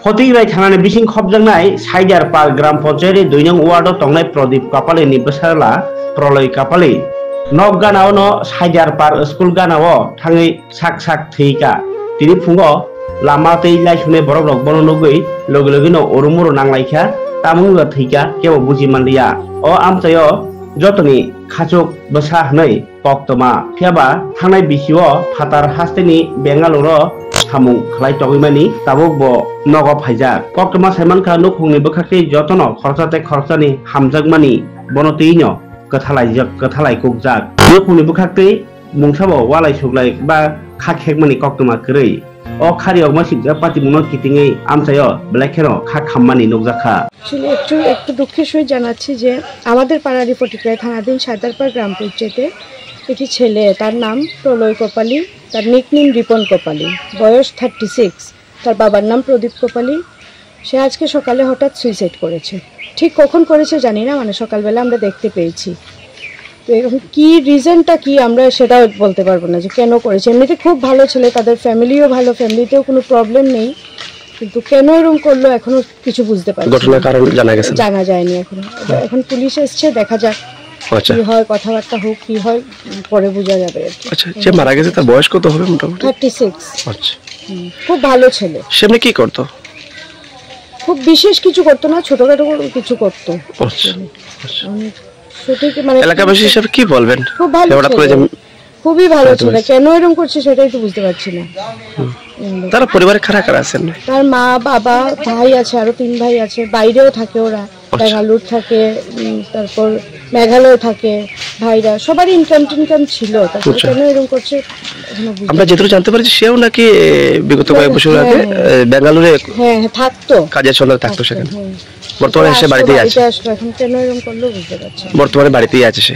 ফটিকরাই থানাनि बिसिं खबजांनाय साइजार पार ग्राम पन्चायतनि 2 नं वार्डआव तंनाय प्रदीप कापालिनि बोसारला प्रलय कापालि नक गानाव न साइजार पार स्कुल गानाव थाङै साक साक थैका तिनि फुङाव लामा तै लाइसुने बरक रक बन लगै लगे लगे न ओरुमुरु नांलायखा तामुंग थैका केव बुजि मानलिया अ आमचायो जतनि खाचुक बोसा हनै पक्तमा फियाबा थांनाय बिसिव फातार हास्तेनि बेंगालुर सामुं खलाय तगैमानि ताबुक ब नग फाइजा पक्तमा साइमानखा नुखुंनि बोखाखै जतन खरसाते खरसानि हामजागमानि बनतैनो कथालाय कुकजाक नुखुंनि बोखाखै मुंसाबो वालाय सुगलाय बा खाखेकमानि कक्तमा करै अ खारियाव मासिक पाति मुनो कितिङै आमचायो ब्लेखेनो खा खाममानि नुकजाखा একটু দুঃখের সহিত জানাচ্ছি যে আমাদের পাড়ারি ফটিকরাই থানাধীন সাঁতারপাড় গ্রাম পঞ্চায়েতে একটি ছেলে, তার নাম প্রলয় কোপালি, তার নিকনেম রিপন কোপালি, বয়স 36, তার বাবার নাম প্রদীপ কোপালি। সে আজকে সকালে হঠাৎ সুইসাইড করেছে। ঠিক কখন করেছে জানি না, মানে সকালবেলা আমরা দেখতে পেয়েছি। তো এরকম কী রিজনটা কি আমরা সেটাও বলতে পারবো না যে কেন করেছে। এমনিতে খুব ভালো ছেলে, তাদের ফ্যামিলিও ভালো, ফ্যামিলিতেও কোনো প্রবলেম নেই, কিন্তু কেন এরকম করলো এখনো কিছু বুঝতে পারছি না। ঘটনার কারণ জানা যায়নি এখনো। এখন পুলিশ এসছে, দেখা যাক কি হয়, কথাবার্তা হোক, কি হয় পরে বোঝা যাবে। আচ্ছা, যে মারা গেছে তার বয়স কত হবে মোটামুটি? 36। আচ্ছা, খুব ভালো ছেলে। সে এমনি কি করতো? খুব বিশেষ কিছু করতো না, ছোটখাটো কিছু করতো। সঠিক মানে এলাকাবাসী হিসেবে কি বলবেন? খুব ভালো, খুবই ভালো ছেলে। কেন এরকম করছে সেটাই তো বুঝতে পারছি না। তার পরিবারে কারা কারা আছেন? তার মা, বাবা, ভাই আছে, আরো 3 ভাই আছে। বাইরেও থাকে ওরা, বেঙ্গালুর থাকে, তারপর মেঘালয় থাকে। ভাইরা সবারই ইনকাম ছিল। তারপর কেন এরকম করছে আমরা যেটুকু জানতে পারছি, সেও নাকি বিগত কয়েক বছর আগে বেঙ্গালুরে থাকতো, কাজের সন্ধানে থাকতো সেখানে। বর্তমানে সে বাড়িতেই আছে। এখন কেন এরকম করলো বুঝতে পারছি না। বর্তমানে বাড়িতেই আছে সে।